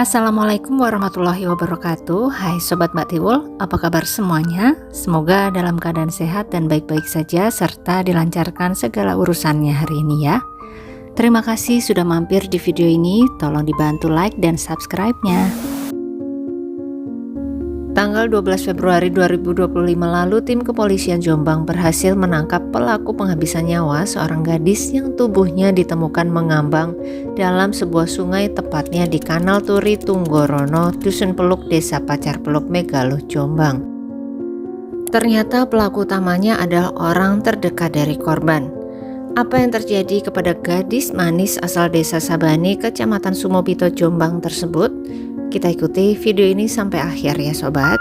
Assalamualaikum warahmatullahi wabarakatuh. Hai Sobat Mbak Tiwul, apa kabar semuanya? Semoga dalam keadaan sehat dan baik-baik saja serta dilancarkan segala urusannya hari ini ya. Terima kasih sudah mampir di video ini, tolong dibantu like dan subscribe-nya. Tanggal 12 Februari 2025 lalu, tim kepolisian Jombang berhasil menangkap pelaku penghabisan nyawa seorang gadis yang tubuhnya ditemukan mengambang dalam sebuah sungai, tepatnya di Kanal Turi Tunggorono, Dusun Peluk, Desa Pacar Peluk, Megaluh, Jombang. Ternyata pelaku utamanya adalah orang terdekat dari korban. Apa yang terjadi kepada gadis manis asal Desa Sabani, Kecamatan Sumobito, Jombang tersebut? Kita ikuti video ini sampai akhir ya sobat.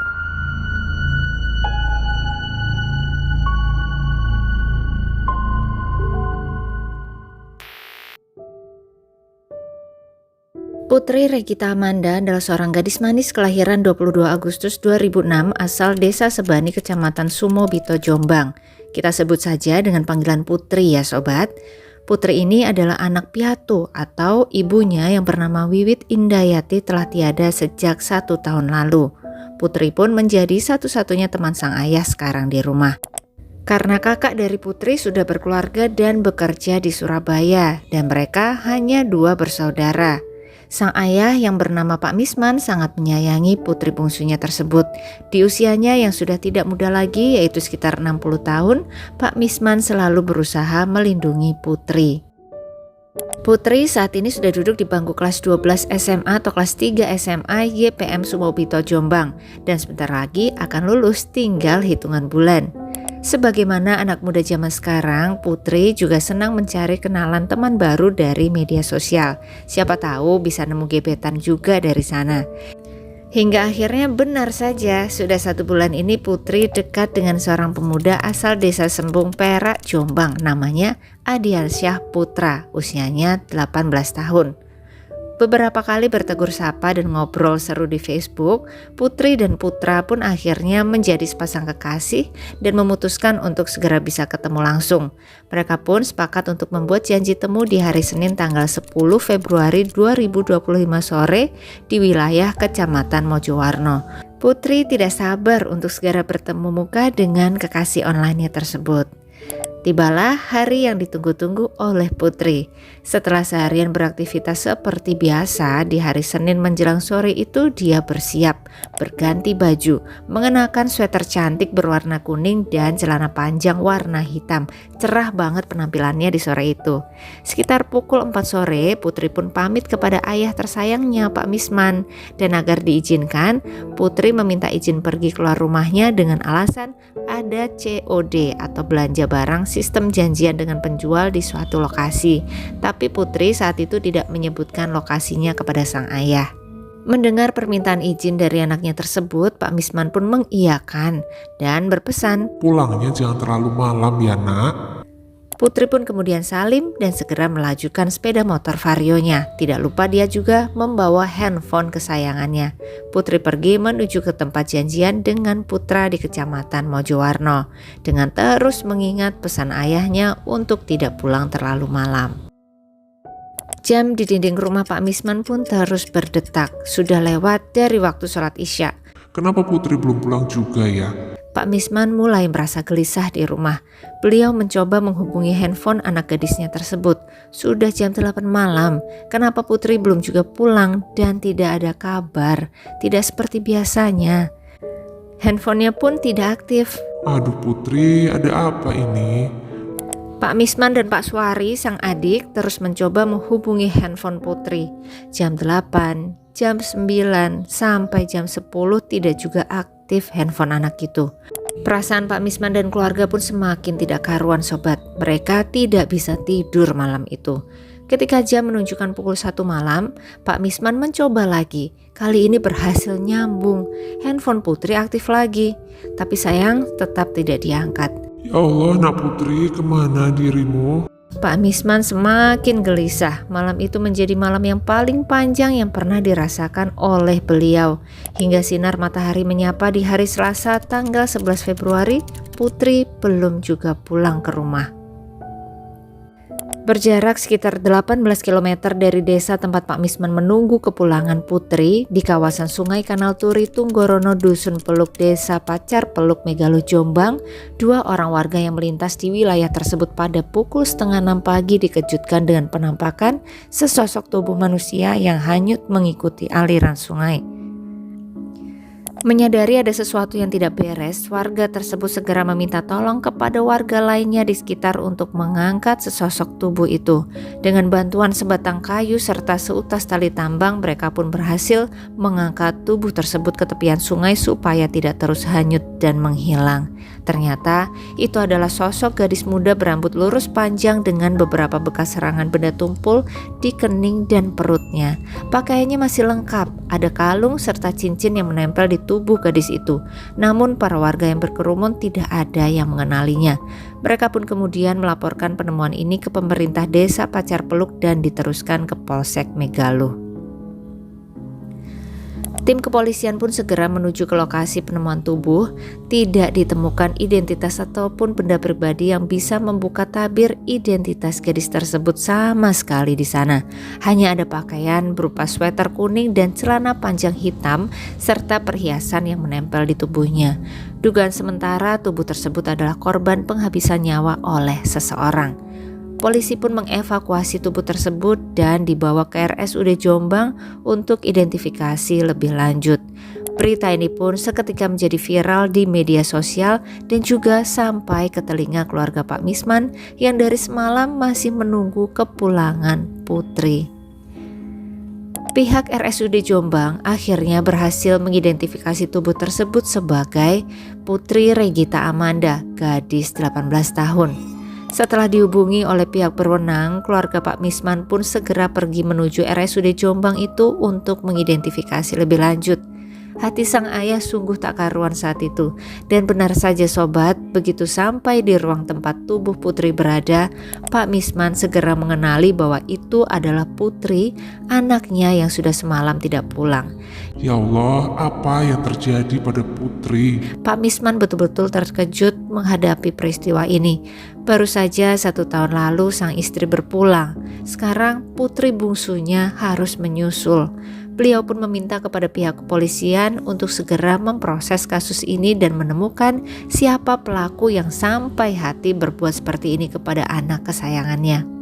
Putri Regita Amanda adalah seorang gadis manis kelahiran 22 Agustus 2006 asal Desa Sebani, Kecamatan Sumobito, Jombang. Kita sebut saja dengan panggilan Putri ya sobat. Putri ini adalah anak piatu atau ibunya yang bernama Wiwit Indayati telah tiada sejak 1 tahun lalu. Putri pun menjadi satu-satunya teman sang ayah sekarang di rumah. Karena kakak dari Putri sudah berkeluarga dan bekerja di Surabaya dan mereka hanya 2 bersaudara. Sang ayah yang bernama Pak Misman sangat menyayangi putri bungsunya tersebut. Di usianya yang sudah tidak muda lagi, yaitu sekitar 60 tahun, Pak Misman selalu berusaha melindungi Putri. Putri saat ini sudah duduk di bangku kelas 12 SMA atau kelas 3 SMA YPM Sumobito, Jombang, dan sebentar lagi akan lulus, tinggal hitungan bulan. Sebagaimana anak muda zaman sekarang, Putri juga senang mencari kenalan teman baru dari media sosial. Siapa tahu bisa nemu gebetan juga dari sana. Hingga akhirnya benar saja, sudah 1 bulan ini Putri dekat dengan seorang pemuda asal Desa Sembung, Perak, Jombang. Namanya Adiansyah Putra, usianya 18 tahun. Beberapa kali bertegur sapa dan ngobrol seru di Facebook, Putri dan Putra pun akhirnya menjadi sepasang kekasih dan memutuskan untuk segera bisa ketemu langsung. Mereka pun sepakat untuk membuat janji temu di hari Senin tanggal 10 Februari 2025 sore di wilayah Kecamatan Mojowarno. Putri tidak sabar untuk segera bertemu muka dengan kekasih online-nya tersebut. Tibalah hari yang ditunggu-tunggu oleh Putri. Setelah seharian beraktivitas seperti biasa, di hari Senin menjelang sore itu dia bersiap, berganti baju, mengenakan sweater cantik berwarna kuning dan celana panjang warna hitam. Cerah banget penampilannya di sore itu. Sekitar pukul 4 sore, Putri pun pamit kepada ayah tersayangnya Pak Misman. Dan agar diizinkan, Putri meminta izin pergi keluar rumahnya dengan alasan ada COD atau belanja barang sistem janjian dengan penjual di suatu lokasi. Tapi Putri saat itu tidak menyebutkan lokasinya kepada sang ayah. Mendengar permintaan izin dari anaknya tersebut, Pak Misman pun mengiyakan dan berpesan, "Pulangnya jangan terlalu malam ya nak." Putri pun kemudian salim dan segera melajukan sepeda motor Varionya. Tidak lupa dia juga membawa handphone kesayangannya. Putri pergi menuju ke tempat janjian dengan Putra di Kecamatan Mojowarno dengan terus mengingat pesan ayahnya untuk tidak pulang terlalu malam. Jam di dinding rumah Pak Misman pun terus berdetak. Sudah lewat dari waktu sholat Isya. Kenapa Putri belum pulang juga ya? Pak Misman mulai merasa gelisah di rumah. Beliau mencoba menghubungi handphone anak gadisnya tersebut. Sudah jam 8 malam, kenapa Putri belum juga pulang dan tidak ada kabar? Tidak seperti biasanya. Handphonenya pun tidak aktif. Aduh Putri, ada apa ini? Pak Misman dan Pak Suwari, sang adik, terus mencoba menghubungi handphone Putri. Jam 8, jam 9, sampai jam 10 tidak juga aktif handphone anak itu. Perasaan Pak Misman dan keluarga pun semakin tidak karuan sobat. Mereka tidak bisa tidur malam itu. Ketika jam menunjukkan pukul 1 malam, Pak Misman mencoba lagi. Kali ini berhasil nyambung. Handphone Putri aktif lagi. Tapi sayang tetap tidak diangkat. Ya Allah nak Putri, kemana dirimu? Pak Misman semakin gelisah. Malam itu menjadi malam yang paling panjang yang pernah dirasakan oleh beliau. Hingga sinar matahari menyapa di hari Selasa tanggal 11 Februari, Putri belum juga pulang ke rumah. Berjarak sekitar 18 km dari desa tempat Pak Misman menunggu kepulangan Putri di kawasan Sungai Kanal Turi, Tunggorono, Dusun Peluk, Desa Pacar Peluk, Megalo, Jombang, 2 orang warga yang melintas di wilayah tersebut pada pukul 5:30 pagi dikejutkan dengan penampakan sesosok tubuh manusia yang hanyut mengikuti aliran sungai. Menyadari ada sesuatu yang tidak beres, warga tersebut segera meminta tolong kepada warga lainnya di sekitar untuk mengangkat sesosok tubuh itu. Dengan bantuan sebatang kayu serta seutas tali tambang, mereka pun berhasil mengangkat tubuh tersebut ke tepian sungai supaya tidak terus hanyut dan menghilang. Ternyata itu adalah sosok gadis muda berambut lurus panjang dengan beberapa bekas serangan benda tumpul di kening dan perutnya. Pakaiannya masih lengkap, ada kalung serta cincin yang menempel di tubuh gadis itu. Namun para warga yang berkerumun tidak ada yang mengenalinya. Mereka pun kemudian melaporkan penemuan ini ke pemerintah desa Pacar Peluk dan diteruskan ke Polsek Megalo. Tim kepolisian pun segera menuju ke lokasi penemuan tubuh. Tidak ditemukan identitas ataupun benda pribadi yang bisa membuka tabir identitas gadis tersebut sama sekali di sana. Hanya ada pakaian berupa sweater kuning dan celana panjang hitam serta perhiasan yang menempel di tubuhnya. Dugaan sementara tubuh tersebut adalah korban penghabisan nyawa oleh seseorang. Polisi pun mengevakuasi tubuh tersebut dan dibawa ke RSUD Jombang untuk identifikasi lebih lanjut. Berita ini pun seketika menjadi viral di media sosial dan juga sampai ke telinga keluarga Pak Misman yang dari semalam masih menunggu kepulangan Putri. Pihak RSUD Jombang akhirnya berhasil mengidentifikasi tubuh tersebut sebagai Putri Regita Amanda, gadis 18 tahun. Setelah dihubungi oleh pihak berwenang, keluarga Pak Misman pun segera pergi menuju RSUD Jombang itu untuk mengidentifikasi lebih lanjut. Hati sang ayah sungguh tak karuan saat itu. Dan benar saja sobat, begitu sampai di ruang tempat tubuh Putri berada, Pak Misman segera mengenali bahwa itu adalah Putri, anaknya yang sudah semalam tidak pulang. Ya Allah, apa yang terjadi pada Putri? Pak Misman betul-betul terkejut menghadapi peristiwa ini. Baru saja 1 tahun lalu sang istri berpulang. Sekarang putri bungsunya harus menyusul. Beliau pun meminta kepada pihak kepolisian untuk segera memproses kasus ini dan menemukan siapa pelaku yang sampai hati berbuat seperti ini kepada anak kesayangannya.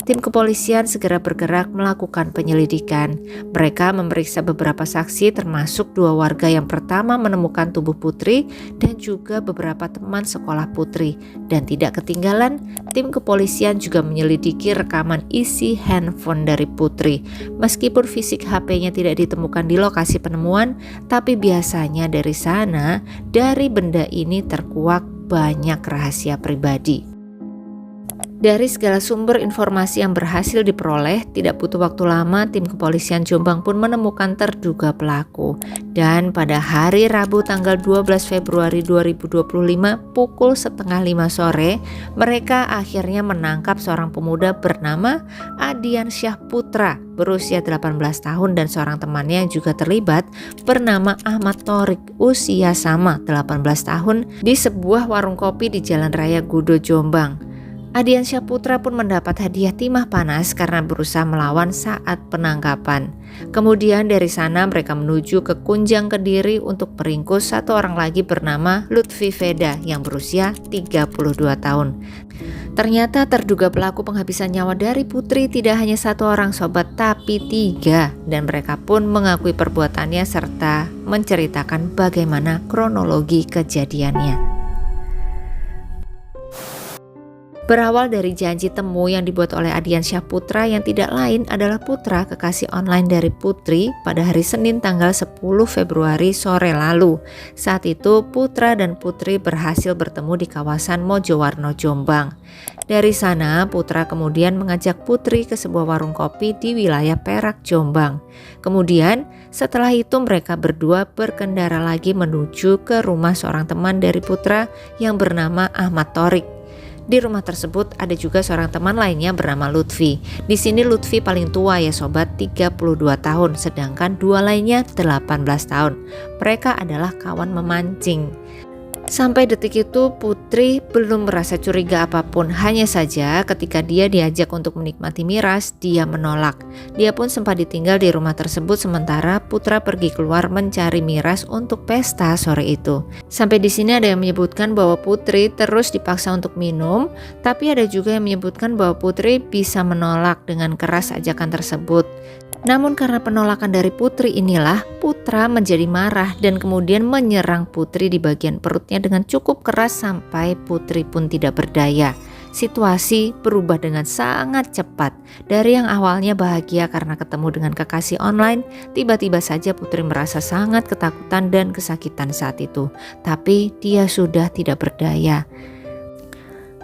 Tim kepolisian segera bergerak melakukan penyelidikan. Mereka memeriksa beberapa saksi termasuk 2 warga yang pertama menemukan tubuh Putri dan juga beberapa teman sekolah Putri. Dan tidak ketinggalan, tim kepolisian juga menyelidiki rekaman isi handphone dari Putri. Meskipun fisik HP-nya tidak ditemukan di lokasi penemuan, tapi biasanya dari sana, dari benda ini terkuak banyak rahasia pribadi. Dari segala sumber informasi yang berhasil diperoleh, tidak butuh waktu lama tim kepolisian Jombang pun menemukan terduga pelaku. Dan pada hari Rabu tanggal 12 Februari 2025 pukul 4:30 sore, mereka akhirnya menangkap seorang pemuda bernama Adian Syah Putra berusia 18 tahun dan seorang temannya yang juga terlibat bernama Ahmad Thorik usia sama 18 tahun di sebuah warung kopi di Jalan Raya Gudo, Jombang. Adian Syah Putra pun mendapat hadiah timah panas karena berusaha melawan saat penangkapan. Kemudian dari sana mereka menuju ke Kunjang Kediri untuk meringkus 1 orang lagi bernama Lutfi Veda yang berusia 32 tahun. Ternyata terduga pelaku penghabisan nyawa dari Putri tidak hanya 1 orang sobat, tapi 3, dan mereka pun mengakui perbuatannya serta menceritakan bagaimana kronologi kejadiannya. Berawal dari janji temu yang dibuat oleh Adian Syah Putra yang tidak lain adalah Putra, kekasih online dari Putri, pada hari Senin tanggal 10 Februari sore lalu. Saat itu Putra dan Putri berhasil bertemu di kawasan Mojowarno, Jombang. Dari sana Putra kemudian mengajak Putri ke sebuah warung kopi di wilayah Perak, Jombang. Kemudian setelah itu mereka berdua berkendara lagi menuju ke rumah seorang teman dari Putra yang bernama Ahmad Thorik. Di rumah tersebut ada juga seorang teman lainnya bernama Lutfi. Di sini Lutfi paling tua ya sobat, 32 tahun, sedangkan 2 lainnya 18 tahun. Mereka adalah kawan memancing. Sampai detik itu Putri belum merasa curiga apapun, hanya saja ketika dia diajak untuk menikmati miras, dia menolak. Dia pun sempat ditinggal di rumah tersebut sementara Putra pergi keluar mencari miras untuk pesta sore itu. Sampai di sini ada yang menyebutkan bahwa Putri terus dipaksa untuk minum, tapi ada juga yang menyebutkan bahwa Putri bisa menolak dengan keras ajakan tersebut. Namun karena penolakan dari Putri inilah Putra menjadi marah dan kemudian menyerang Putri di bagian perutnya dengan cukup keras sampai Putri pun tidak berdaya. Situasi berubah dengan sangat cepat. Dari yang awalnya bahagia karena ketemu dengan kekasih online, tiba-tiba saja Putri merasa sangat ketakutan dan kesakitan saat itu. Tapi dia sudah tidak berdaya.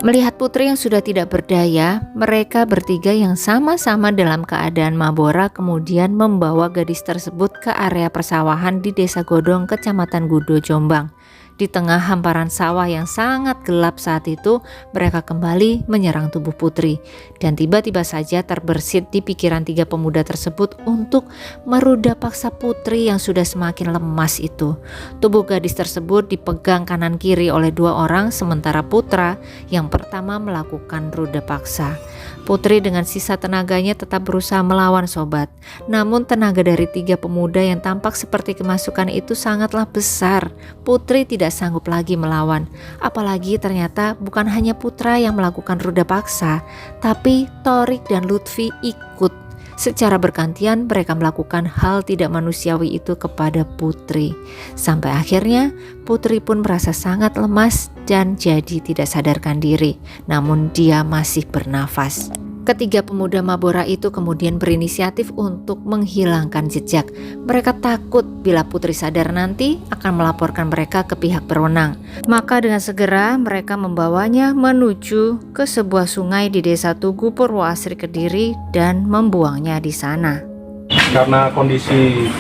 Melihat Putri yang sudah tidak berdaya, mereka bertiga yang sama-sama dalam keadaan mabora kemudian membawa gadis tersebut ke area persawahan di Desa Godong, Kecamatan Gudo, Jombang. Di tengah hamparan sawah yang sangat gelap saat itu, mereka kembali menyerang tubuh Putri. Dan tiba-tiba saja terbersit di pikiran tiga pemuda tersebut untuk meruda paksa Putri yang sudah semakin lemas itu. Tubuh gadis tersebut dipegang kanan kiri oleh dua orang, sementara Putra yang pertama melakukan ruda paksa. Putri dengan sisa tenaganya tetap berusaha melawan sobat. Namun tenaga dari tiga pemuda yang tampak seperti kemasukan itu sangatlah besar. Putri tidak sanggup lagi melawan. Apalagi ternyata bukan hanya Putra yang melakukan ruda paksa, tapi Torik dan Lutfi ikut. Secara bergantian mereka melakukan hal tidak manusiawi itu kepada Putri. Sampai akhirnya Putri pun merasa sangat lemas dan jadi tidak sadarkan diri. Namun dia masih bernafas. Ketiga pemuda mabora itu kemudian berinisiatif untuk menghilangkan jejak. Mereka takut bila Putri sadar nanti akan melaporkan mereka ke pihak berwenang. Maka dengan segera mereka membawanya menuju ke sebuah sungai di Desa Tugu, Purwoasri, Kediri dan membuangnya di sana. Karena kondisi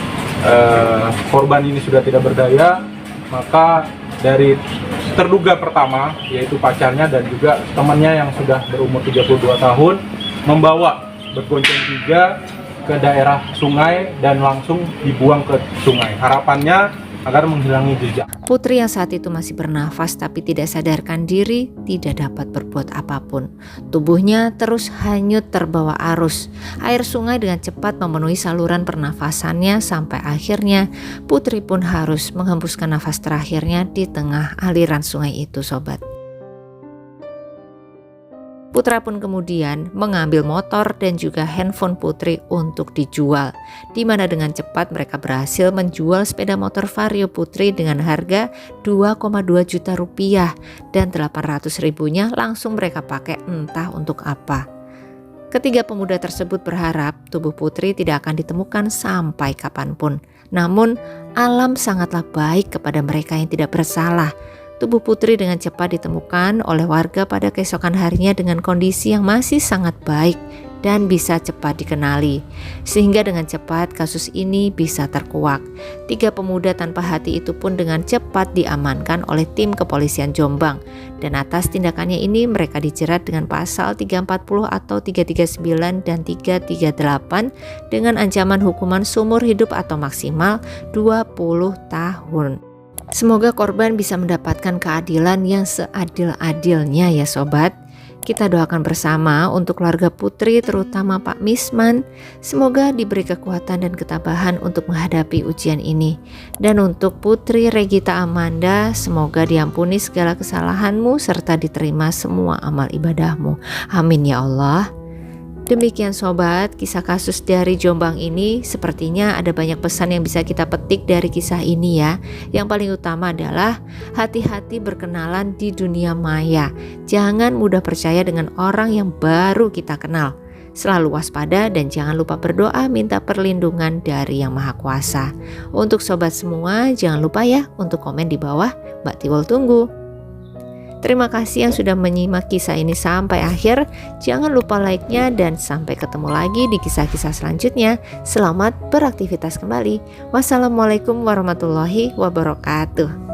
korban ini sudah tidak berdaya, maka dari terduga pertama yaitu pacarnya dan juga temannya yang sudah berumur 32 tahun membawa bergonceng tiga ke daerah sungai dan langsung dibuang ke sungai. Harapannya agar menghilangi jejak. Putri yang saat itu masih bernafas tapi tidak sadarkan diri tidak dapat berbuat apapun. Tubuhnya terus hanyut terbawa arus. Air sungai dengan cepat memenuhi saluran pernafasannya sampai akhirnya Putri pun harus menghembuskan nafas terakhirnya di tengah aliran sungai itu, sobat. Putra pun kemudian mengambil motor dan juga handphone Putri untuk dijual, di mana dengan cepat mereka berhasil menjual sepeda motor Vario Putri dengan harga 2,2 juta rupiah dan 800 ribunya langsung mereka pakai entah untuk apa. Ketiga pemuda tersebut berharap tubuh Putri tidak akan ditemukan sampai kapanpun. Namun alam sangatlah baik kepada mereka yang tidak bersalah. Tubuh Putri dengan cepat ditemukan oleh warga pada keesokan harinya dengan kondisi yang masih sangat baik dan bisa cepat dikenali. Sehingga dengan cepat kasus ini bisa terkuak. Tiga pemuda tanpa hati itu pun dengan cepat diamankan oleh tim kepolisian Jombang. Dan atas tindakannya ini mereka dijerat dengan pasal 340 atau 339 dan 338 dengan ancaman hukuman seumur hidup atau maksimal 20 tahun. Semoga korban bisa mendapatkan keadilan yang seadil-adilnya ya sobat. Kita doakan bersama untuk keluarga Putri terutama Pak Misman. Semoga diberi kekuatan dan ketabahan untuk menghadapi ujian ini. Dan untuk Putri Regita Amanda, semoga diampuni segala kesalahanmu serta diterima semua amal ibadahmu. Amin ya Allah. Demikian sobat, kisah kasus dari Jombang ini sepertinya ada banyak pesan yang bisa kita petik dari kisah ini ya. Yang paling utama adalah hati-hati berkenalan di dunia maya. Jangan mudah percaya dengan orang yang baru kita kenal. Selalu waspada dan jangan lupa berdoa minta perlindungan dari Yang Maha Kuasa. Untuk sobat semua jangan lupa ya untuk komen di bawah, Mbak Tiwul tunggu. Terima kasih yang sudah menyimak kisah ini sampai akhir. Jangan lupa like-nya dan sampai ketemu lagi di kisah-kisah selanjutnya. Selamat beraktivitas kembali. Wassalamualaikum warahmatullahi wabarakatuh.